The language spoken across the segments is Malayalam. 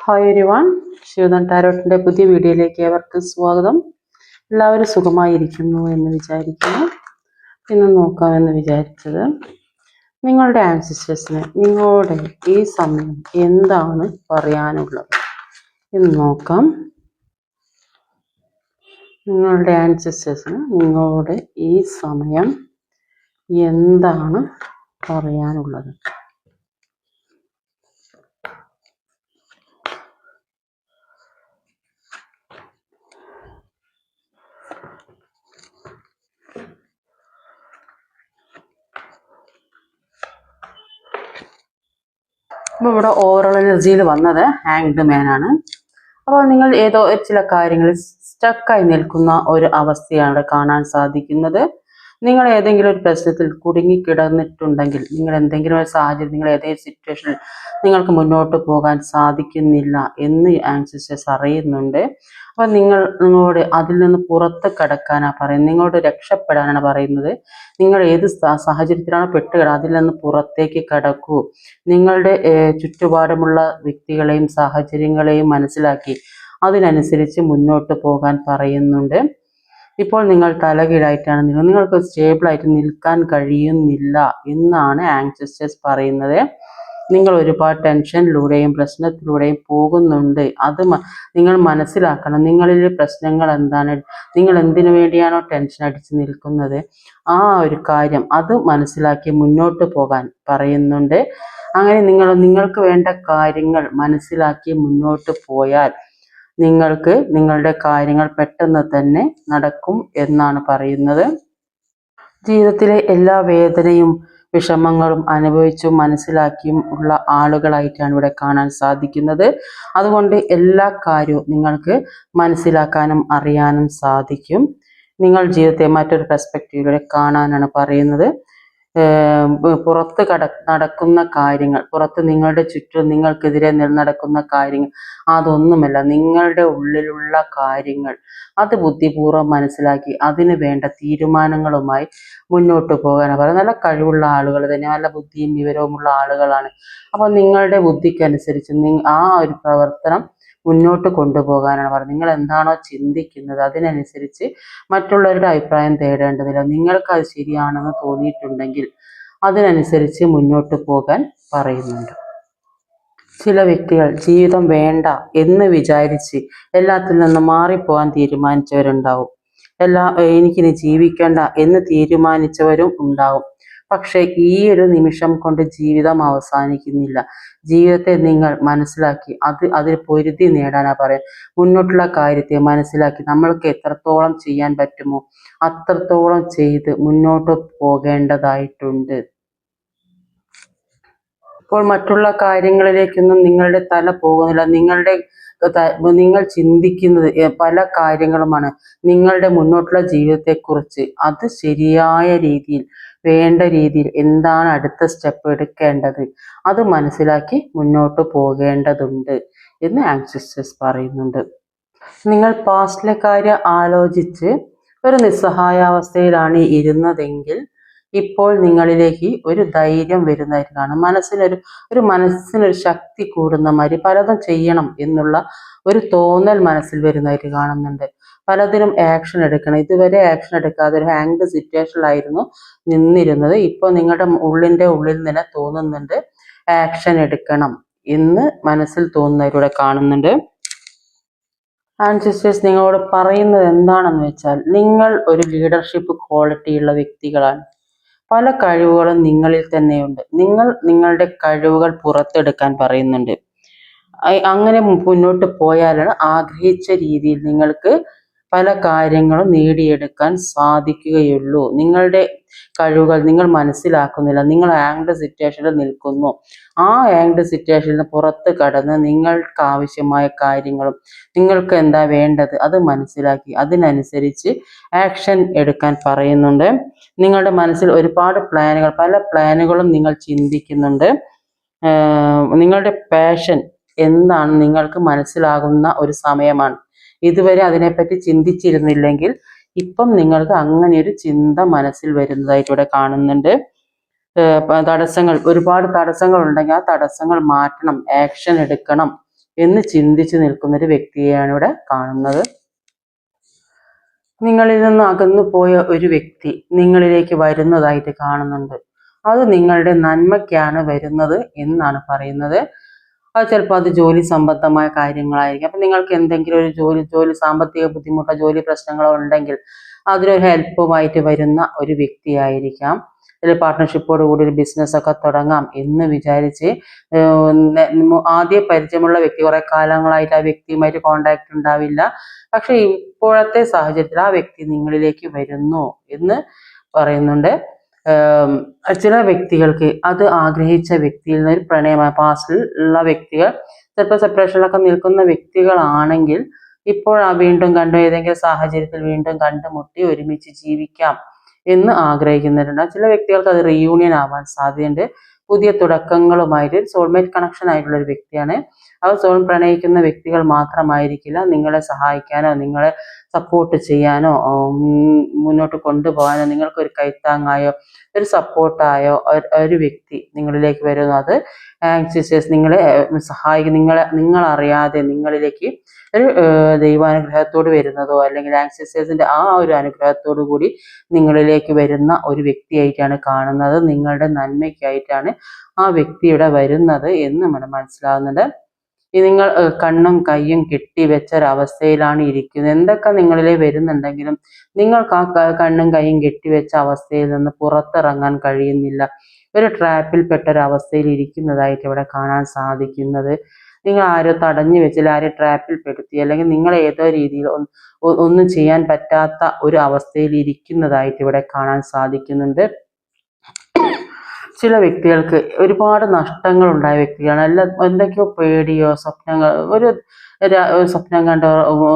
ഹായ് എവരിവൺ, ശിവദൻ ടാരോട്ടിൻ്റെ പുതിയ വീഡിയോയിലേക്ക് ഏവർക്കും സ്വാഗതം. എല്ലാവരും സുഖമായിരിക്കുന്നു എന്ന് വിചാരിക്കുന്നു. ഇന്ന് നോക്കാമെന്ന് വിചാരിച്ചത് നിങ്ങളുടെ ആൻസിസ്റ്റേഴ്സിന് നിങ്ങളുടെ ഈ സമയം എന്താണ് പറയാനുള്ളത് എന്ന് നോക്കാം. നിങ്ങളുടെ ആൻസിസ്റ്റേഴ്സിന് നിങ്ങളുടെ ഈ സമയം എന്താണ് പറയാനുള്ളത്? അപ്പോൾ ഇവിടെ ഓവറോൾ എനർജിയിൽ വന്നത് ഹാങ്ഡ് മാൻ ആണ്. അപ്പോൾ നിങ്ങൾ ഏതോ ചില കാര്യങ്ങളിൽ സ്റ്റക്കായി നിൽക്കുന്ന ഒരു അവസ്ഥയാണ് ഇവിടെ കാണാൻ സാധിക്കുന്നത്. നിങ്ങൾ ഏതെങ്കിലും ഒരു പ്രശ്നത്തിൽ കുടുങ്ങിക്കിടന്നിട്ടുണ്ടെങ്കിൽ, നിങ്ങൾ എന്തെങ്കിലും ഒരു സാഹചര്യം, നിങ്ങൾ ഏതെങ്കിലും സിറ്റുവേഷനിൽ നിങ്ങൾക്ക് മുന്നോട്ട് പോകാൻ സാധിക്കുന്നില്ല എന്ന് ആൻസിസ്റ്റേഴ്സ് അറിയുന്നുണ്ട്. അപ്പം നിങ്ങളോട് അതിൽ നിന്ന് പുറത്ത് കടക്കാനാണ് പറയുന്നത്, നിങ്ങളോട് രക്ഷപ്പെടാനാണ് പറയുന്നത്. നിങ്ങൾ ഏത് സാഹചര്യത്തിലാണ് പെട്ടുകിട അതിൽ നിന്ന് പുറത്തേക്ക് കടക്കൂ. നിങ്ങളുടെ ചുറ്റുപാടുമുള്ള വ്യക്തികളെയും സാഹചര്യങ്ങളെയും മനസ്സിലാക്കി അതിനനുസരിച്ച് മുന്നോട്ട് പോകാൻ പറയുന്നുണ്ട്. ഇപ്പോൾ നിങ്ങൾ തലകീഴായിട്ടാണ് നിങ്ങൾക്ക് സ്റ്റേബിളായിട്ട് നിൽക്കാൻ കഴിയുന്നില്ല എന്നാണ് ആൻസിസ്റ്റേഴ്സ് പറയുന്നത്. നിങ്ങൾ ഒരുപാട് ടെൻഷനിലൂടെയും പ്രശ്നത്തിലൂടെയും പോകുന്നുണ്ട്. അത് നിങ്ങൾ മനസ്സിലാക്കണം. നിങ്ങളിൽ പ്രശ്നങ്ങൾ എന്താണ്, നിങ്ങൾ എന്തിനു വേണ്ടിയാണോ ടെൻഷൻ അടിച്ച് നിൽക്കുന്നത്, ആ ഒരു കാര്യം അത് മനസ്സിലാക്കി മുന്നോട്ട് പോകാൻ പറയുന്നുണ്ട്. അങ്ങനെ നിങ്ങൾക്ക് വേണ്ട കാര്യങ്ങൾ മനസ്സിലാക്കി മുന്നോട്ട് പോയാൽ നിങ്ങൾക്ക് നിങ്ങളുടെ കാര്യങ്ങൾ പെട്ടെന്ന് തന്നെ നടക്കും എന്നാണ് പറയുന്നത്. ജീവിതത്തിലെ എല്ലാ വേദനയും വിഷമങ്ങളും അനുഭവിച്ചും മനസ്സിലാക്കിയും ഉള്ള ആളുകളായിട്ടാണ് ഇവിടെ കാണാൻ സാധിക്കുന്നത്. അതുകൊണ്ട് എല്ലാ കാര്യവും നിങ്ങൾക്ക് മനസ്സിലാക്കാനും അറിയാനും സാധിക്കും. നിങ്ങൾ ജീവിതത്തെ മറ്റൊരു പെർസ്പെക്റ്റീവിലൂടെ കാണാനാണ് പറയുന്നത്. പുറത്ത് നടക്കുന്ന കാര്യങ്ങൾ, പുറത്ത് നിങ്ങളുടെ ചുറ്റും നിങ്ങൾക്കെതിരെ നടക്കുന്ന കാര്യങ്ങൾ അതൊന്നുമല്ല, നിങ്ങളുടെ ഉള്ളിലുള്ള കാര്യങ്ങൾ അത് ബുദ്ധിപൂർവ്വം മനസ്സിലാക്കി അതിന് വേണ്ട തീരുമാനങ്ങളുമായി മുന്നോട്ട് പോകാനാണ് പറയുന്നത്. നല്ല കഴിവുള്ള ആളുകൾ തന്നെ, നല്ല ബുദ്ധിയും വിവരവുമുള്ള ആളുകളാണ്. അപ്പോൾ നിങ്ങളുടെ ബുദ്ധിക്കനുസരിച്ച് ആ ഒരു പ്രവർത്തനം മുന്നോട്ട് കൊണ്ടുപോകാനാണ് പറയുന്നത്. നിങ്ങൾ എന്താണോ ചിന്തിക്കുന്നത് അതിനനുസരിച്ച് മറ്റുള്ളവരുടെ അഭിപ്രായം തേടേണ്ടതില്ല. നിങ്ങൾക്ക് അത് ശരിയാണെന്ന് തോന്നിയിട്ടുണ്ടെങ്കിൽ അതിനനുസരിച്ച് മുന്നോട്ട് പോകാൻ പറയുന്നുണ്ട്. ചില വ്യക്തികൾ ജീവിതം വേണ്ട എന്ന് വിചാരിച്ച് എല്ലാത്തിൽ നിന്നും മാറിപ്പോകാൻ തീരുമാനിച്ചവരുണ്ടാവും. എനിക്കിനി ജീവിക്കേണ്ട എന്ന് തീരുമാനിച്ചവരും ഉണ്ടാവും. പക്ഷെ ഈ ഒരു നിമിഷം കൊണ്ട് ജീവിതം അവസാനിക്കുന്നില്ല. ജീവിതത്തെ നിങ്ങൾ മനസ്സിലാക്കി അതിൽ പൊരുതി നേടാനാ പറയാം. മുന്നോട്ടുള്ള കാര്യത്തെ മനസ്സിലാക്കി നമ്മൾക്ക് എത്രത്തോളം ചെയ്യാൻ പറ്റുമോ അത്രത്തോളം ചെയ്ത് മുന്നോട്ട് പോകേണ്ടതായിട്ടുണ്ട്. ഇപ്പോൾ മറ്റുള്ള കാര്യങ്ങളിലേക്കൊന്നും നിങ്ങളുടെ തല പോകുന്നില്ല. നിങ്ങൾ ചിന്തിക്കുന്നത് പല കാര്യങ്ങളുമാണ്. നിങ്ങളുടെ മുന്നോട്ടുള്ള ജീവിതത്തെക്കുറിച്ച് അത് ശരിയായ രീതിയിൽ, വേണ്ട രീതിയിൽ എന്താണ് അടുത്ത സ്റ്റെപ്പ് എടുക്കേണ്ടത് അത് മനസ്സിലാക്കി മുന്നോട്ട് പോകേണ്ടതുണ്ട് എന്ന് ആൻസിസ്റ്റേഴ്സ് പറയുന്നുണ്ട്. നിങ്ങൾ പാസ്റ്റിലെ കാര്യം ആലോചിച്ച് ഒരു നിസ്സഹായാവസ്ഥയിലാണ് ഇരുന്നതെങ്കിൽ ഇപ്പോൾ നിങ്ങളിലേക്ക് ഒരു ധൈര്യം വരുന്നതായിട്ട് കാണും. മനസ്സിനൊരു ശക്തി കൂടുന്ന മാതിരി, പലതും ചെയ്യണം എന്നുള്ള ഒരു തോന്നൽ മനസ്സിൽ വരുന്നതായിട്ട് കാണുന്നുണ്ട്. പലതിനും ആക്ഷൻ എടുക്കണം. ഇതുവരെ ആക്ഷൻ എടുക്കാതെ ഒരു ഹാങ്ഡ് സിറ്റുവേഷനിലായിരുന്നു നിന്നിരുന്നത്. ഇപ്പോൾ നിങ്ങളുടെ ഉള്ളിൽ തന്നെ തോന്നുന്നുണ്ട് ആക്ഷൻ എടുക്കണം എന്ന് മനസ്സിൽ തോന്നുന്നവരിവിടെ കാണുന്നുണ്ട്. ആൻസിസ്റ്റേഴ്സ് നിങ്ങളോട് പറയുന്നത് എന്താണെന്ന് വെച്ചാൽ, നിങ്ങൾ ഒരു ലീഡർഷിപ്പ് ക്വാളിറ്റി ഉള്ള വ്യക്തികളാണ്. പല കഴിവുകളും നിങ്ങളിൽ തന്നെയുണ്ട്. നിങ്ങൾ നിങ്ങളുടെ കഴിവുകൾ പുറത്തെടുക്കാൻ പറയുന്നുണ്ട്. അങ്ങനെ മുന്നോട്ട് പോയാലാണ് ആഗ്രഹിച്ച രീതിയിൽ നിങ്ങൾക്ക് പല കാര്യങ്ങളും നേടിയെടുക്കാൻ സാധിക്കുകയുള്ളൂ. നിങ്ങളുടെ കഴിവുകൾ നിങ്ങൾ മനസ്സിലാക്കുന്നില്ല. നിങ്ങൾ ആങ്ഡ് സിറ്റുവേഷനിൽ നിൽക്കുന്നു. ആ ആങ്ഡ് സിറ്റുവേഷനിൽ നിന്ന് പുറത്ത് കടന്ന് നിങ്ങൾക്ക് ആവശ്യമായ കാര്യങ്ങളും നിങ്ങൾക്ക് എന്താ വേണ്ടത് അത് മനസ്സിലാക്കി അതിനനുസരിച്ച് ആക്ഷൻ എടുക്കാൻ പറയുന്നുണ്ട്. നിങ്ങളുടെ മനസ്സിൽ ഒരുപാട് പല പ്ലാനുകളും നിങ്ങൾ ചിന്തിക്കുന്നുണ്ട്. നിങ്ങളുടെ പാഷൻ എന്താണ് നിങ്ങൾക്ക് മനസ്സിലാകുന്ന ഒരു സമയമാണ്. ഇതുവരെ അതിനെപ്പറ്റി ചിന്തിച്ചിരുന്നില്ലെങ്കിൽ ഇപ്പം നിങ്ങൾക്ക് അങ്ങനെ ഒരു ചിന്ത മനസ്സിൽ വരുന്നതായിട്ട് ഇവിടെ കാണുന്നുണ്ട്. ഒരുപാട് തടസ്സങ്ങൾ ഉണ്ടെങ്കിൽ ആ തടസ്സങ്ങൾ മാറ്റണം, ആക്ഷൻ എടുക്കണം എന്ന് ചിന്തിച്ചു നിൽക്കുന്ന ഒരു വ്യക്തിയെയാണ് ഇവിടെ കാണുന്നത്. നിങ്ങളിൽ നിന്ന് അകന്നു പോയ ഒരു വ്യക്തി നിങ്ങളിലേക്ക് വരുന്നതായിട്ട് കാണുന്നുണ്ട്. അത് നിങ്ങളുടെ നന്മയ്ക്കാണ് വരുന്നത് എന്നാണ് പറയുന്നത്. അത് ചിലപ്പോൾ അത് ജോലി സംബന്ധമായ കാര്യങ്ങളായിരിക്കും. അപ്പം നിങ്ങൾക്ക് എന്തെങ്കിലും ഒരു ജോലി സാമ്പത്തിക ബുദ്ധിമുട്ടോ ജോലി പ്രശ്നങ്ങളോ ഉണ്ടെങ്കിൽ അതിനൊരു ഹെൽപ്പുമായിട്ട് വരുന്ന ഒരു വ്യക്തിയായിരിക്കാം. അല്ലെങ്കിൽ പാർട്ട്ണർഷിപ്പോട് കൂടി ഒരു ബിസിനസ് ഒക്കെ തുടങ്ങാം എന്ന് വിചാരിച്ച് ആദ്യം പരിചയമുള്ള വ്യക്തി കുറെ കാലങ്ങളായിട്ട് ആ വ്യക്തിയുമായിട്ട് കോണ്ടാക്ട് ഉണ്ടാവില്ല. പക്ഷെ ഇപ്പോഴത്തെ സാഹചര്യത്തിൽ ആ വ്യക്തി നിങ്ങളിലേക്ക് വരുന്നു എന്ന് പറയുന്നുണ്ട്. ചില വ്യക്തികൾക്ക് അത് ആഗ്രഹിച്ച വ്യക്തിയിൽ നിന്ന് ഒരു പ്രണയമായ പാസ്റ്റിൽ ഉള്ള വ്യക്തികൾ ചിലപ്പോൾ സെപ്പറേഷനിലൊക്കെ നിൽക്കുന്ന വ്യക്തികളാണെങ്കിൽ ഇപ്പോൾ വീണ്ടും കണ്ടു ഏതെങ്കിലും സാഹചര്യത്തിൽ വീണ്ടും കണ്ടുമുട്ടി ഒരുമിച്ച് ജീവിക്കാം എന്ന് ആഗ്രഹിക്കുന്നുണ്ട്. ചില വ്യക്തികൾക്ക് അത് റീയൂണിയൻ ആവാൻ സാധ്യതയുണ്ട്. പുതിയ തുടക്കങ്ങളുമായിട്ട് സോൾമേറ്റ് കണക്ഷൻ ആയിട്ടുള്ള ഒരു വ്യക്തിയാണ്. അവർ പ്രണയിക്കുന്ന വ്യക്തികൾ മാത്രമായിരിക്കില്ല, നിങ്ങളെ സഹായിക്കാനോ നിങ്ങളെ സപ്പോർട്ട് ചെയ്യാനോ മുന്നോട്ട് കൊണ്ടുപോകാനോ നിങ്ങൾക്കൊരു കൈത്താങ്ങായോ ഒരു സപ്പോർട്ടായോ ഒരു വ്യക്തി നിങ്ങളിലേക്ക് വരുന്നു. അത് ആങ്സിയേഴ്സ് നിങ്ങളെ സഹായിക്കും, നിങ്ങളറിയാതെ നിങ്ങളിലേക്ക് ഒരു ദൈവാനുഗ്രഹത്തോട് വരുന്നതോ അല്ലെങ്കിൽ ആങ്സിയേഴ്സിന്റെ ആ ഒരു അനുഗ്രഹത്തോടു കൂടി നിങ്ങളിലേക്ക് വരുന്ന ഒരു വ്യക്തിയായിട്ടാണ് കാണുന്നത്. നിങ്ങളുടെ നന്മയ്ക്കായിട്ടാണ് ആ വ്യക്തിയുടെ വരുന്നത് എന്ന് മനസ്സിലാവുന്നുണ്ട്. നിങ്ങൾ കണ്ണും കയ്യും കെട്ടിവെച്ച ഒരവസ്ഥയിലാണ് ഇരിക്കുന്നത്. എന്തൊക്കെ നിങ്ങളിലെ വരുന്നുണ്ടെങ്കിലും നിങ്ങൾക്ക് ആ കണ്ണും കയ്യും കെട്ടിവെച്ച അവസ്ഥയിൽ നിന്ന് പുറത്തിറങ്ങാൻ കഴിയുന്നില്ല. ഒരു ട്രാപ്പിൽപ്പെട്ട ഒരവസ്ഥയിൽ ഇരിക്കുന്നതായിട്ട് ഇവിടെ കാണാൻ സാധിക്കുന്നത്. നിങ്ങൾ ആരോ തടഞ്ഞു വെച്ചില്ല, ആരോ ട്രാപ്പിൽ പെടുത്തി, അല്ലെങ്കിൽ നിങ്ങൾ ഏതോ രീതിയിൽ ഒന്നും ചെയ്യാൻ പറ്റാത്ത ഒരു അവസ്ഥയിൽ ഇരിക്കുന്നതായിട്ട് ഇവിടെ കാണാൻ സാധിക്കുന്നുണ്ട്. ചില വ്യക്തികൾക്ക് ഒരുപാട് നഷ്ടങ്ങൾ ഉണ്ടായ വ്യക്തികളാണ്. എന്തൊക്കെയോ പേടിയോ സ്വപ്നങ്ങൾ ഒരു സ്വപ്നം കണ്ട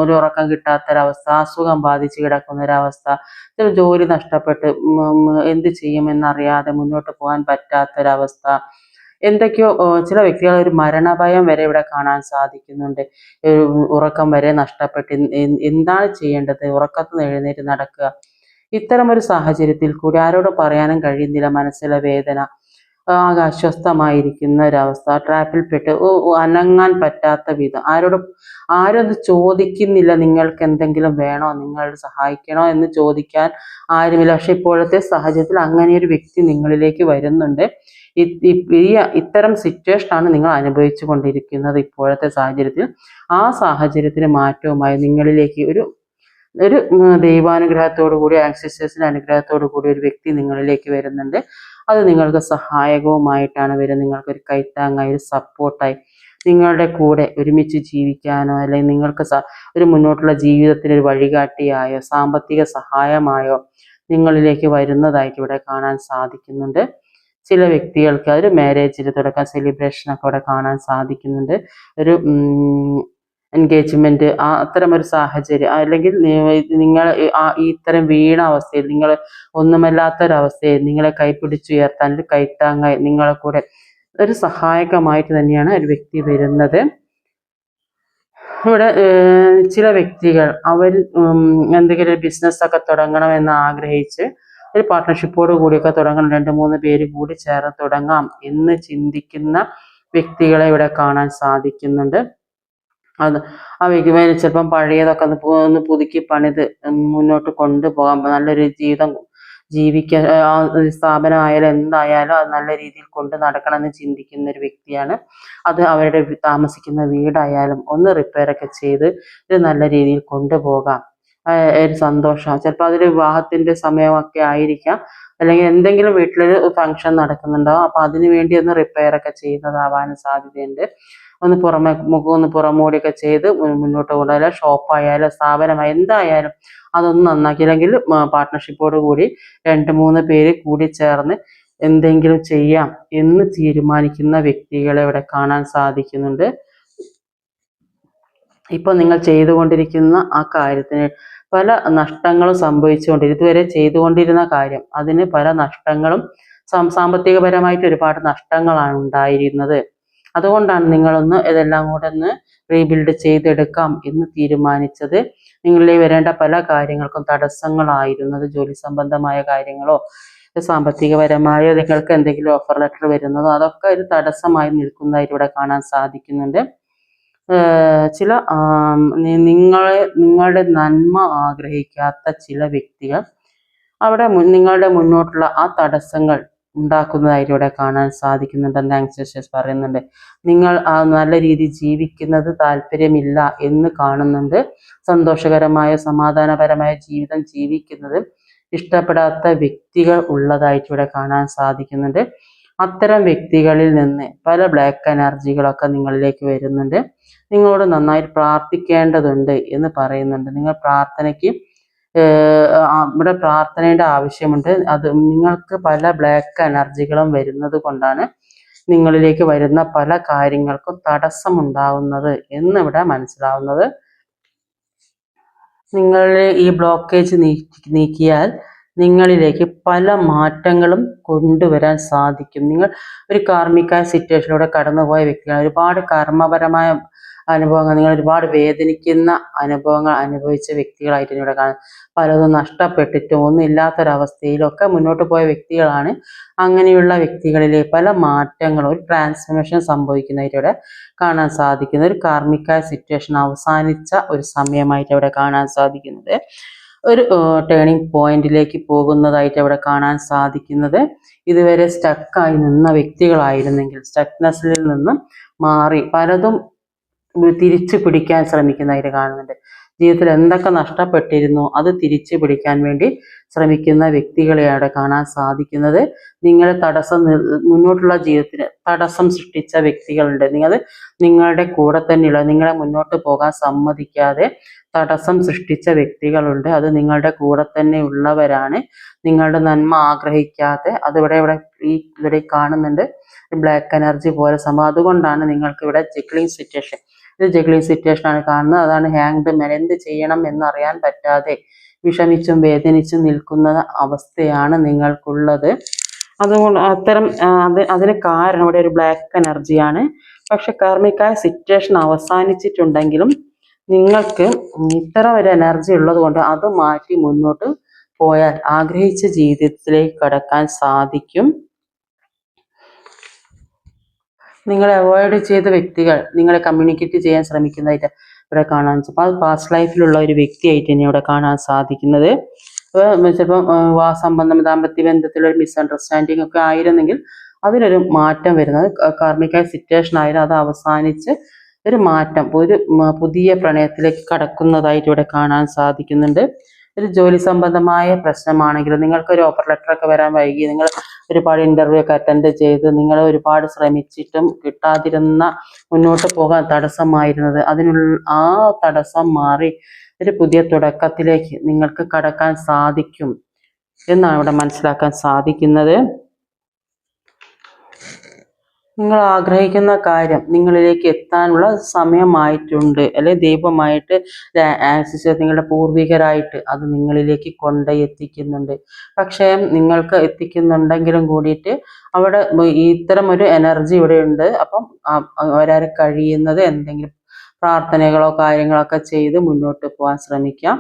ഒരു ഉറക്കം കിട്ടാത്തൊരവസ്ഥ, അസുഖം ബാധിച്ച് കിടക്കുന്ന ഒരവസ്ഥ, ചില ജോലി നഷ്ടപ്പെട്ട് എന്ത് ചെയ്യുമെന്നറിയാതെ മുന്നോട്ട് പോകാൻ പറ്റാത്തൊരവസ്ഥ, എന്തൊക്കെയോ ചില വ്യക്തികൾ ഒരു മരണഭയം വരെ ഇവിടെ കാണാൻ സാധിക്കുന്നുണ്ട്. ഉറക്കം വരെ നഷ്ടപ്പെട്ട് എന്താണ് ചെയ്യേണ്ടത്, ഉറക്കത്തിൽ നിന്ന് എഴുന്നേറ്റ് നടക്കുക, ഇത്തരം ഒരു സാഹചര്യത്തിൽ കൂടി ആരോട് പറയാനും കഴിയുന്നില്ല. മനസ്സിലെ വേദന, ആകെ അസ്വസ്ഥമായിരിക്കുന്ന ഒരവസ്ഥ, ട്രാപ്പിൽപ്പെട്ട് അനങ്ങാൻ പറ്റാത്ത വിധം, ആരും ചോദിക്കുന്നില്ല നിങ്ങൾക്ക് എന്തെങ്കിലും വേണോ, നിങ്ങൾ സഹായിക്കണോ എന്ന് ചോദിക്കാൻ ആരുമില്ല. പക്ഷെ ഇപ്പോഴത്തെ സാഹചര്യത്തിൽ അങ്ങനെ ഒരു വ്യക്തി നിങ്ങളിലേക്ക് വരുന്നുണ്ട്. ഇത്തരം സിറ്റുവേഷനാണ് നിങ്ങൾ അനുഭവിച്ചു കൊണ്ടിരിക്കുന്നത് ഇപ്പോഴത്തെ സാഹചര്യത്തിൽ. ആ സാഹചര്യത്തിന് മാറ്റവുമായി നിങ്ങളിലേക്ക് ഒരു ദൈവാനുഗ്രഹത്തോടു കൂടി ആൻസിസ്റ്റേഴ്സിന്റെ അനുഗ്രഹത്തോടു കൂടി ഒരു വ്യക്തി നിങ്ങളിലേക്ക് വരുന്നുണ്ട്. അത് നിങ്ങൾക്ക് സഹായകവുമായിട്ടാണ് വരുന്നത്. നിങ്ങൾക്കൊരു കൈത്താങ്ങായി ഒരു സപ്പോർട്ടായി നിങ്ങളുടെ കൂടെ ഒരുമിച്ച് ജീവിക്കാനോ അല്ലെങ്കിൽ നിങ്ങൾക്ക് ഒരു മുന്നോട്ടുള്ള ജീവിതത്തിന് ഒരു വഴികാട്ടിയായോ സാമ്പത്തിക സഹായമായോ നിങ്ങളിലേക്ക് വരുന്നതായിട്ട് ഇവിടെ കാണാൻ സാധിക്കുന്നുണ്ട്. ചില വ്യക്തികൾക്ക് ഒരു മാരേജിൽ തുടക്കം സെലിബ്രേഷനൊക്കെ ഇവിടെ കാണാൻ സാധിക്കുന്നുണ്ട്. ഒരു എൻഗേജ്മെന്റ് അത്തരം ഒരു സാഹചര്യം, അല്ലെങ്കിൽ നിങ്ങൾ ഇത്തരം വീണ അവസ്ഥയിൽ നിങ്ങൾ ഒന്നുമല്ലാത്തൊരവസ്ഥയിൽ നിങ്ങളെ കൈപിടിച്ചുയർത്താൻ ഒരു കൈത്താങ്ങായി നിങ്ങളെ കൂടെ ഒരു സഹായകമായിട്ട് തന്നെയാണ് ഒരു വ്യക്തി വരുന്നത്. ഇവിടെ ചില വ്യക്തികൾ അവർ എന്തെങ്കിലും ഒരു ബിസിനസ് ഒക്കെ തുടങ്ങണമെന്ന് ആഗ്രഹിച്ച് ഒരു പാർട്ട്ണർഷിപ്പോട് കൂടിയൊക്കെ തുടങ്ങണം, 2-3 പേര് കൂടി ചേർന്ന് തുടങ്ങാം എന്ന് ചിന്തിക്കുന്ന വ്യക്തികളെ ഇവിടെ കാണാൻ സാധിക്കുന്നുണ്ട്. ആ വ്യക്തി ചിലപ്പം പഴയതൊക്കെ ഒന്ന് പുതുക്കി പണിത് മുന്നോട്ട് കൊണ്ടുപോകാൻ നല്ലൊരു ജീവിതം ജീവിക്കാൻ സ്ഥാപനമായാലും എന്തായാലും അത് നല്ല രീതിയിൽ കൊണ്ട് നടക്കണമെന്ന് ചിന്തിക്കുന്ന ഒരു വ്യക്തിയാണ്. അത് അവരുടെ താമസിക്കുന്ന വീടായാലും ഒന്ന് റിപ്പയർ ഒക്കെ ചെയ്ത് ഇത് നല്ല രീതിയിൽ കൊണ്ടുപോകാം, ഒരു സന്തോഷം. ചിലപ്പോൾ അതൊരു വിവാഹത്തിന്റെ സമയമൊക്കെ ആയിരിക്കാം, അല്ലെങ്കിൽ എന്തെങ്കിലും വീട്ടിലൊരു ഫംഗ്ഷൻ നടക്കുന്നുണ്ടാവും. അപ്പൊ അതിനു വേണ്ടി ഒന്ന് റിപ്പയർ ഒക്കെ ചെയ്യുന്നതാവാനും സാധ്യതയുണ്ട്. ഒന്ന് പുറമോടിയൊക്കെ ചെയ്ത് മുന്നോട്ട് കൊണ്ടുപോയാലും ഷോപ്പായാലും സ്ഥാപനമായാലും എന്തായാലും അതൊന്നും നന്നാക്കിയില്ലെങ്കിൽ പാർട്ട്ണർഷിപ്പോട് കൂടി 2-3 പേര് കൂടി ചേർന്ന് എന്തെങ്കിലും ചെയ്യാം എന്ന് തീരുമാനിക്കുന്ന വ്യക്തികളെ ഇവിടെ കാണാൻ സാധിക്കുന്നുണ്ട്. ഇപ്പൊ നിങ്ങൾ ചെയ്തുകൊണ്ടിരിക്കുന്ന ആ കാര്യത്തിന് പല നഷ്ടങ്ങളും ഇതുവരെ ചെയ്തുകൊണ്ടിരുന്ന കാര്യം അതിന് പല നഷ്ടങ്ങളും സാമ്പത്തികപരമായിട്ട് ഒരുപാട് നഷ്ടങ്ങളാണ് ഉണ്ടായിരുന്നത്. അതുകൊണ്ടാണ് നിങ്ങളൊന്ന് ഇതെല്ലാം കൂടെ ഒന്ന് റീബിൽഡ് ചെയ്തെടുക്കാം എന്ന് തീരുമാനിച്ചത്. നിങ്ങളിൽ വരേണ്ട പല കാര്യങ്ങൾക്കും തടസ്സങ്ങളായിരുന്നത് ജോലി സംബന്ധമായ കാര്യങ്ങളോ സാമ്പത്തികപരമായോ നിങ്ങൾക്ക് എന്തെങ്കിലും ഓഫർ ലെറ്റർ വരുന്നതോ അതൊക്കെ ഒരു തടസ്സമായി നിൽക്കുന്നതായിട്ട് ഇവിടെ കാണാൻ സാധിക്കുന്നുണ്ട്. ചില നിങ്ങളുടെ നന്മ ആഗ്രഹിക്കാത്ത ചില വ്യക്തികൾ അവിടെ നിങ്ങളുടെ മുന്നോട്ടുള്ള ആ തടസ്സങ്ങൾ ഉണ്ടാക്കുന്നതായിട്ട് ഇവിടെ കാണാൻ സാധിക്കുന്നുണ്ടെന്ന് ആങ്സേഴ്സ് പറയുന്നുണ്ട്. നിങ്ങൾ ആ നല്ല രീതിയിൽ ജീവിക്കുന്നത് താല്പര്യമില്ല എന്ന് കാണുന്നുണ്ട്. സന്തോഷകരമായ സമാധാനപരമായ ജീവിതം ജീവിക്കുന്നത് ഇഷ്ടപ്പെടാത്ത വ്യക്തികൾ ഉള്ളതായിട്ട് ഇവിടെ കാണാൻ സാധിക്കുന്നുണ്ട്. അത്തരം വ്യക്തികളിൽ നിന്ന് പല ബ്ലാക്ക് എനർജികളൊക്കെ നിങ്ങളിലേക്ക് വരുന്നുണ്ട്. നിങ്ങളോട് നന്നായി പ്രാർത്ഥിക്കേണ്ടതുണ്ട് എന്ന് പറയുന്നുണ്ട്. നിങ്ങൾ പ്രാർത്ഥനയ്ക്ക് ഇവിടെ പ്രാർത്ഥനയുടെ ആവശ്യമുണ്ട്. അത് നിങ്ങൾക്ക് പല ബ്ലാക്ക് എനർജികളും വരുന്നത് കൊണ്ടാണ് നിങ്ങളിലേക്ക് വരുന്ന പല കാര്യങ്ങൾക്കും തടസ്സമുണ്ടാവുന്നത് എന്നിവിടെ മനസ്സിലാവുന്നത്. നിങ്ങളുടെ ഈ ബ്ലോക്കേജ് നീക്കിയാൽ നിങ്ങളിലേക്ക് പല മാറ്റങ്ങളും കൊണ്ടുവരാൻ സാധിക്കും. നിങ്ങൾ ഒരു കാർമിക സിറ്റുവേഷനിലൂടെ കടന്നുപോയ വ്യക്തികളാണ്. ഒരുപാട് കർമ്മപരമായ അനുഭവങ്ങൾ, നിങ്ങൾ ഒരുപാട് വേദനിക്കുന്ന അനുഭവങ്ങൾ അനുഭവിച്ച വ്യക്തികളായിട്ട് ഇവിടെ കാണാം. പലതും നഷ്ടപ്പെട്ടിട്ടും ഒന്നും ഇല്ലാത്തൊരവസ്ഥയിലൊക്കെ മുന്നോട്ട് പോയ വ്യക്തികളാണ്. അങ്ങനെയുള്ള വ്യക്തികളിലെ പല മാറ്റങ്ങളും ഒരു ട്രാൻസ്ഫർമേഷൻ സംഭവിക്കുന്നതായിട്ട് ഇവിടെ കാണാൻ സാധിക്കുന്നത്. ഒരു കാർമിക സിറ്റുവേഷൻ അവസാനിച്ച ഒരു സമയമായിട്ട് ഇവിടെ കാണാൻ സാധിക്കുന്നത്. ഒരു ടേണിംഗ് പോയിന്റിലേക്ക് പോകുന്നതായിട്ട് അവിടെ കാണാൻ സാധിക്കുന്നത്. ഇതുവരെ സ്റ്റക്കായി നിന്ന വ്യക്തികളായിരുന്നെങ്കിൽ സ്റ്റക്നെസ്സിൽ നിന്നും മാറി പലതും തിരിച്ചു പിടിക്കാൻ ശ്രമിക്കുന്നതായിട്ട് കാണുന്നുണ്ട്. ജീവിതത്തിൽ എന്തൊക്കെ നഷ്ടപ്പെട്ടിരുന്നോ അത് തിരിച്ചു പിടിക്കാൻ വേണ്ടി ശ്രമിക്കുന്ന വ്യക്തികളെ അവിടെ കാണാൻ സാധിക്കുന്നത്. നിങ്ങളെ മുന്നോട്ടുള്ള ജീവിതത്തിന് തടസ്സം സൃഷ്ടിച്ച വ്യക്തികളുണ്ട്. നിങ്ങളുടെ കൂടെ തന്നെയുള്ള, നിങ്ങളെ മുന്നോട്ട് പോകാൻ സമ്മതിക്കാതെ തടസ്സം സൃഷ്ടിച്ച വ്യക്തികളുണ്ട്. അത് നിങ്ങളുടെ കൂടെ തന്നെ ഉള്ളവരാണ്. നിങ്ങളുടെ നന്മ ആഗ്രഹിക്കാതെ ഇവിടെ കാണുന്നുണ്ട്. ബ്ലാക്ക് എനർജി പോലെ സംഭവം. അതുകൊണ്ടാണ് നിങ്ങൾക്ക് ഇവിടെ ജഗ്ലിംഗ് സിറ്റുവേഷൻ, ഇത് ജഗ്ലിംഗ് സിറ്റുവേഷൻ ആണ് കാണുന്നത്. അതാണ് ഹാങ്ഡ് മാൻ. എന്ത് ചെയ്യണം എന്നറിയാൻ പറ്റാതെ വിഷമിച്ചും വേദനിച്ചും നിൽക്കുന്ന അവസ്ഥയാണ് നിങ്ങൾക്കുള്ളത്. അതുകൊണ്ട് അതിന് കാരണം ഇവിടെ ഒരു ബ്ലാക്ക് എനർജിയാണ്. പക്ഷെ കാർമിക സിറ്റുവേഷൻ അവസാനിച്ചിട്ടുണ്ടെങ്കിലും നിങ്ങൾക്ക് ഇത്തരം ഒരു എനർജി ഉള്ളത് കൊണ്ട് അത് മാറ്റി മുന്നോട്ട് പോയാൽ ആഗ്രഹിച്ച ജീവിതത്തിലേക്ക് കടക്കാൻ സാധിക്കും. നിങ്ങളെ അവോയ്ഡ് ചെയ്ത വ്യക്തികൾ നിങ്ങളെ കമ്മ്യൂണിക്കേറ്റ് ചെയ്യാൻ ശ്രമിക്കുന്നതായിട്ട് ഇവിടെ കാണാൻ, അപ്പോൾ അത് പാസ്റ്റ് ലൈഫിലുള്ള ഒരു വ്യക്തിയായിട്ട് തന്നെ ഇവിടെ കാണാൻ സാധിക്കുന്നത്. ചിലപ്പോൾ സംബന്ധം ദാമ്പത്യ ബന്ധത്തിലൊരു മിസ്അണ്ടർസ്റ്റാൻഡിങ് ഒക്കെ ആയിരുന്നെങ്കിൽ അതിനൊരു മാറ്റം വരുന്നത് കാർമിക സിറ്റുവേഷൻ ആയാലും അത് അവസാനിച്ച് ഒരു മാറ്റം, ഒരു പുതിയ പ്രണയത്തിലേക്ക് കടക്കുന്നതായിട്ട് ഇവിടെ കാണാൻ സാധിക്കുന്നുണ്ട്. ഒരു ജോലി സംബന്ധമായ പ്രശ്നമാണെങ്കിൽ നിങ്ങൾക്ക് ഒരു ഓഫർ ലെറ്റർ ഒക്കെ വരാൻ വൈകി, നിങ്ങൾ ഒരുപാട് ഇന്റർവ്യൂ ഒക്കെ അറ്റൻഡ് ചെയ്ത് നിങ്ങൾ ഒരുപാട് ശ്രമിച്ചിട്ടും കിട്ടാതിരുന്ന, മുന്നോട്ട് പോകാൻ തടസ്സമായിരുന്നത്, അതിനുള്ള ആ തടസ്സം മാറി ഒരു പുതിയ തുടക്കത്തിലേക്ക് നിങ്ങൾക്ക് കടക്കാൻ സാധിക്കും എന്നാണ് ഇവിടെ മനസ്സിലാക്കാൻ സാധിക്കുന്നത്. നിങ്ങൾ ആഗ്രഹിക്കുന്ന കാര്യം നിങ്ങളിലേക്ക് എത്താനുള്ള സമയമായിട്ടുണ്ട്, അല്ലെ ദൈവമായിട്ട് ആക്സിസ് നിങ്ങളുടെ പൂർവികരായിട്ട് അത് നിങ്ങളിലേക്ക് എത്തിക്കുന്നുണ്ട്. പക്ഷേ നിങ്ങൾക്ക് എത്തിക്കുന്നുണ്ടെങ്കിലും കൂടിയിട്ട് അവിടെ ഇത്തരം ഒരു എനർജി ഇവിടെ ഉണ്ട്. അപ്പം അവരാരെ കഴിയുന്നത് എന്തെങ്കിലും പ്രാർത്ഥനകളോ കാര്യങ്ങളൊക്കെ ചെയ്ത് മുന്നോട്ട് പോകാൻ ശ്രമിക്കാം.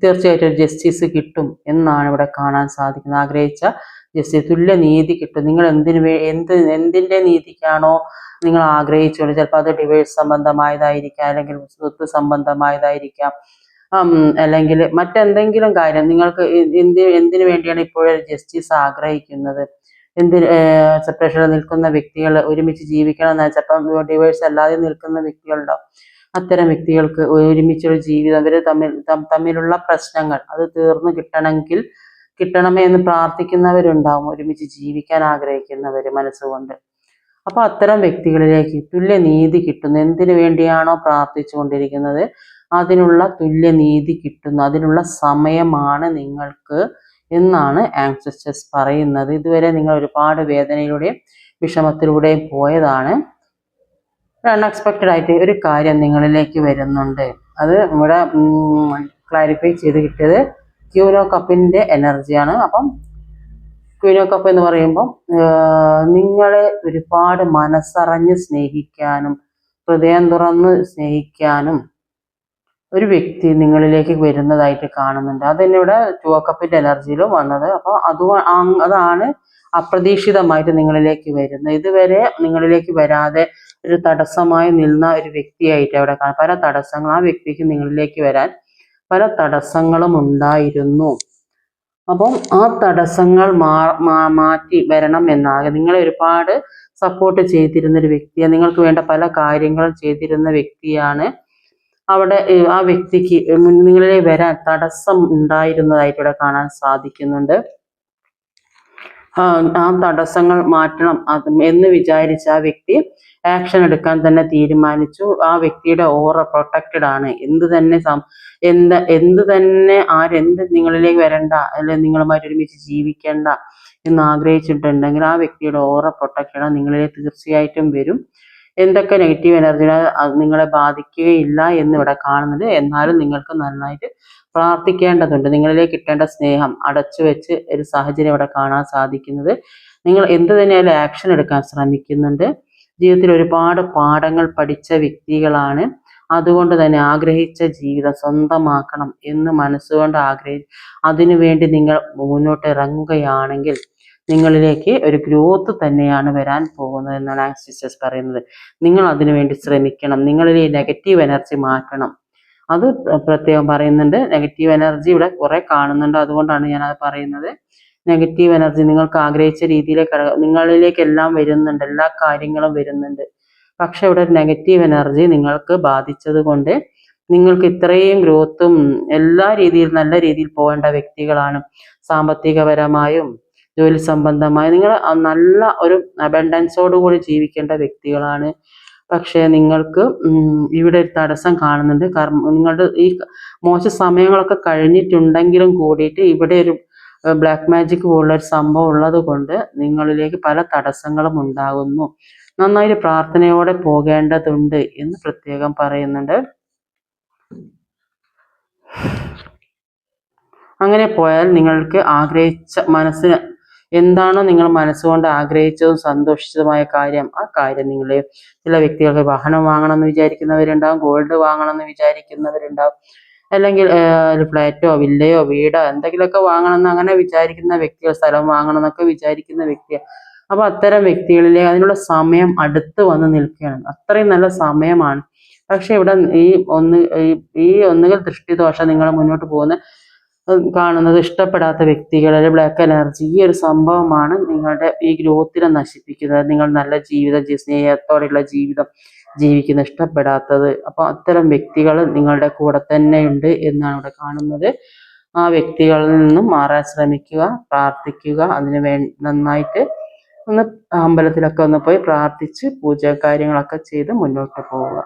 തീർച്ചയായിട്ടും ജസ്റ്റിസ് കിട്ടും എന്നാണ് ഇവിടെ കാണാൻ സാധിക്കുന്നത്. ആഗ്രഹിച്ച ജസ്റ്റിസ്, തുല്യ നീതി കിട്ടും. നിങ്ങൾ എന്തിന്റെ നീതിക്കാണോ നിങ്ങൾ ആഗ്രഹിച്ചുകൊണ്ട്, ചിലപ്പോൾ അത് ഡിവോഴ്സ് സംബന്ധമായതായിരിക്കാം, അല്ലെങ്കിൽ സ്വത്ത് സംബന്ധമായതായിരിക്കാം, അല്ലെങ്കിൽ മറ്റെന്തെങ്കിലും കാര്യം നിങ്ങൾക്ക് എന്തിനു വേണ്ടിയാണ് ഇപ്പോഴൊരു ജസ്റ്റിസ് ആഗ്രഹിക്കുന്നത്, സെപ്പറേഷനിൽ നിൽക്കുന്ന വ്യക്തികൾ ഒരുമിച്ച് ജീവിക്കണം എന്ന് ചിലപ്പം ഡിവോഴ്സ് അല്ലാതെ നിൽക്കുന്ന വ്യക്തികളുണ്ടാവും. അത്തരം വ്യക്തികൾക്ക് ഒരുമിച്ചൊരു ജീവിതം, അവർ തമ്മിലുള്ള പ്രശ്നങ്ങൾ അത് തീർന്നു കിട്ടണമേ എന്ന് പ്രാർത്ഥിക്കുന്നവരുണ്ടാവും, ഒരുമിച്ച് ജീവിക്കാൻ ആഗ്രഹിക്കുന്നവർ മനസ്സുകൊണ്ട്. അപ്പൊ അത്തരം വ്യക്തികളിലേക്ക് തുല്യ നീതി കിട്ടുന്നു. എന്തിനു വേണ്ടിയാണോ പ്രാർത്ഥിച്ചു കൊണ്ടിരിക്കുന്നത് അതിനുള്ള തുല്യ നീതി കിട്ടുന്നു, അതിനുള്ള സമയമാണ് നിങ്ങൾക്ക് എന്നാണ് ആൻസെസ്റ്റേഴ്സ് പറയുന്നത്. ഇതുവരെ നിങ്ങൾ ഒരുപാട് വേദനയിലൂടെയും വിഷമത്തിലൂടെയും പോയതാണ്. അൺഎക്സ്പെക്റ്റഡ് ആയിട്ട് ഒരു കാര്യം നിങ്ങളിലേക്ക് വരുന്നുണ്ട്. അത് ഇവിടെ ക്ലാരിഫൈ ചെയ്ത് കിട്ടിയത് ക്യൂൻ ഓഫ് കപ്പിന്റെ എനർജിയാണ്. അപ്പം ക്വീൻ ഓഫ് കപ്പ് എന്ന് പറയുമ്പോൾ നിങ്ങളെ ഒരുപാട് മനസ്സറിഞ്ഞ് സ്നേഹിക്കാനും ഹൃദയം തുറന്ന് സ്നേഹിക്കാനും ഒരു വ്യക്തി നിങ്ങളിലേക്ക് വരുന്നതായിട്ട് കാണുന്നുണ്ട്. അതിനിവിടെ ടു ഓഫ് കപ്പിന്റെ എനർജിയിലും വന്നത്. അപ്പോൾ അതാണ് അപ്രതീക്ഷിതമായിട്ട് നിങ്ങളിലേക്ക് വരുന്നത്. ഇതുവരെ നിങ്ങളിലേക്ക് വരാതെ ഒരു തടസ്സമായി നിന്ന ഒരു വ്യക്തിയായിട്ട് അവിടെ കാണാം. പല തടസ്സങ്ങൾ ആ വ്യക്തിക്ക് നിങ്ങളിലേക്ക് വരാൻ പല തടസ്സങ്ങളും ഉണ്ടായിരുന്നു. അപ്പം ആ തടസ്സങ്ങൾ മാറ്റി വരണം എന്നാകെ നിങ്ങളെ ഒരുപാട് സപ്പോർട്ട് ചെയ്തിരുന്ന ഒരു വ്യക്തിയാണ്. നിങ്ങൾക്ക് വേണ്ട പല കാര്യങ്ങളും ചെയ്തിരുന്ന വ്യക്തിയാണ്. അവിടെ ആ വ്യക്തിക്ക് നിങ്ങളിലെ വരാൻ തടസ്സം ഉണ്ടായിരുന്നതായിട്ട് ഇവിടെ കാണാൻ സാധിക്കുന്നുണ്ട്. ആ തടസ്സങ്ങൾ മാറ്റണം എന്ന് വിചാരിച്ച ആ വ്യക്തി ആക്ഷൻ എടുക്കാൻ തന്നെ തീരുമാനിച്ചു. ആ വ്യക്തിയുടെ ഓറ പ്രൊട്ടക്റ്റഡ് ആണ്. എന്ത് തന്നെ ആരെന്ത് നിങ്ങളിലേക്ക് വരണ്ട, അല്ലെങ്കിൽ നിങ്ങളുമായിട്ട് ഒരുമിച്ച് ജീവിക്കേണ്ട എന്ന് ആഗ്രഹിച്ചിട്ടുണ്ടെങ്കിൽ ആ വ്യക്തിയുടെ ഓറ പ്രൊട്ടക്റ്റഡ് ആണ്. നിങ്ങളിലേക്ക് തീർച്ചയായിട്ടും വരും. എന്തൊക്കെ നെഗറ്റീവ് എനർജി നിങ്ങളെ ബാധിക്കുകയില്ല എന്ന് ഇവിടെ കാണുന്നുണ്ട്. എന്നാലും നിങ്ങൾക്ക് നന്നായിട്ട് പ്രാർത്ഥിക്കേണ്ടതുണ്ട്. നിങ്ങളിലേക്ക് കിട്ടേണ്ട സ്നേഹം അടച്ചു വെച്ച് ഒരു സാഹചര്യം ഇവിടെ കാണാൻ സാധിക്കുന്നത്. നിങ്ങൾ എന്ത് തന്നെയായാലും ആക്ഷൻ എടുക്കാൻ ശ്രമിക്കുന്നുണ്ട്. ജീവിതത്തിൽ ഒരുപാട് പാഠങ്ങൾ പഠിച്ച വ്യക്തികളാണ്. അതുകൊണ്ട് തന്നെ ആഗ്രഹിച്ച ജീവിതം സ്വന്തമാക്കണം എന്ന് മനസ്സുകൊണ്ട് അതിനുവേണ്ടി നിങ്ങൾ മുന്നോട്ട് ഇറങ്ങുകയാണെങ്കിൽ നിങ്ങളിലേക്ക് ഒരു ഗ്രോത്ത് തന്നെയാണ് വരാൻ പോകുന്നത് എന്നാണ് ആൻസിസ്റ്റേഴ്സ് പറയുന്നത്. നിങ്ങൾ അതിനുവേണ്ടി ശ്രമിക്കണം. നിങ്ങളിലെ നെഗറ്റീവ് എനർജി മാറ്റണം. അത് പ്രത്യേകം പറയുന്നുണ്ട്. നെഗറ്റീവ് എനർജി ഇവിടെ കുറെ കാണുന്നുണ്ട്. അതുകൊണ്ടാണ് ഞാൻ അത് പറയുന്നത്. നെഗറ്റീവ് എനർജി നിങ്ങൾക്ക് ആഗ്രഹിച്ച രീതിയിലേക്ക് നിങ്ങളിലേക്ക് എല്ലാം വരുന്നുണ്ട്, എല്ലാ കാര്യങ്ങളും വരുന്നുണ്ട്. പക്ഷെ ഇവിടെ നെഗറ്റീവ് എനർജി നിങ്ങൾക്ക് ബാധിച്ചത് കൊണ്ട് നിങ്ങൾക്ക് ഇത്രയും ഗ്രോത്തും എല്ലാ രീതിയിലും നല്ല രീതിയിൽ പോകേണ്ട വ്യക്തികളാണ്. സാമ്പത്തികപരമായും ജോലി സംബന്ധമായും നിങ്ങൾ നല്ല ഒരു അബൻഡൻസോടുകൂടി ജീവിക്കേണ്ട വ്യക്തികളാണ്. പക്ഷേ നിങ്ങൾക്ക് ഇവിടെ ഒരു തടസ്സം കാണുന്നുണ്ട്. നിങ്ങളുടെ ഈ മോശ സമയങ്ങളൊക്കെ കഴിഞ്ഞിട്ടുണ്ടെങ്കിലും കൂടിയിട്ട് ഇവിടെ ഒരു ബ്ലാക്ക് മാജിക് പോലുള്ള ഒരു സംഭവം ഉള്ളത് കൊണ്ട് നിങ്ങളിലേക്ക് പല തടസ്സങ്ങളും ഉണ്ടാകുന്നു. നന്നായിട്ട് പ്രാർത്ഥനയോടെ പോകേണ്ടതുണ്ട് എന്ന് പ്രത്യേകം പറയുന്നുണ്ട്. അങ്ങനെ പോയാൽ നിങ്ങൾക്ക് ആഗ്രഹിച്ച മനസ്സിന് എന്താണോ നിങ്ങൾ മനസ്സുകൊണ്ട് ആഗ്രഹിച്ചതും സന്തോഷിച്ചതുമായ കാര്യം, ആ കാര്യം നിങ്ങൾ ചില വ്യക്തികൾക്ക് വാഹനം വാങ്ങണമെന്ന് വിചാരിക്കുന്നവരുണ്ടാവും, ഗോൾഡ് വാങ്ങണമെന്ന് വിചാരിക്കുന്നവരുണ്ടാവും, അല്ലെങ്കിൽ ഫ്ലാറ്റോ വില്ലയോ വീടോ എന്തെങ്കിലുമൊക്കെ വാങ്ങണമെന്ന് അങ്ങനെ വിചാരിക്കുന്ന വ്യക്തികൾ, സ്ഥലം വാങ്ങണം എന്നൊക്കെ വിചാരിക്കുന്ന വ്യക്തികൾ. അപ്പൊ അത്തരം വ്യക്തികളിലെ അതിനുള്ള സമയം അടുത്ത് വന്ന് നിൽക്കുകയാണ്. അത്രയും നല്ല സമയമാണ്. പക്ഷെ ഇവിടെ ഒന്നുകിൽ ദൃഷ്ടിദോഷം നിങ്ങൾ മുന്നോട്ട് പോകുന്ന കാണുന്നത് ഇഷ്ടപ്പെടാത്ത വ്യക്തികളിലെ ബ്ലാക്ക് എനർജി ഈ ഒരു സംഭവമാണ് നിങ്ങളുടെ ഈ ഗ്രോത്തിനെ നശിപ്പിക്കുന്നത്. നിങ്ങൾ നല്ല ജീവിതം, സ്നേഹത്തോടെയുള്ള ജീവിതം ജീവിക്കുന്ന ഇഷ്ടപ്പെടാത്തത്. അപ്പൊ അത്തരം വ്യക്തികൾ നിങ്ങളുടെ കൂടെ തന്നെ ഉണ്ട് എന്നാണ് ഇവിടെ കാണുന്നത്. ആ വ്യക്തികളിൽ നിന്നും മാറാൻ ശ്രമിക്കുക, പ്രാർത്ഥിക്കുക. അതിന് നന്നായിട്ട് ഒന്ന് അമ്പലത്തിലൊക്കെ ഒന്ന് പോയി പ്രാർത്ഥിച്ച് പൂജ കാര്യങ്ങളൊക്കെ ചെയ്ത് മുന്നോട്ട് പോവുക.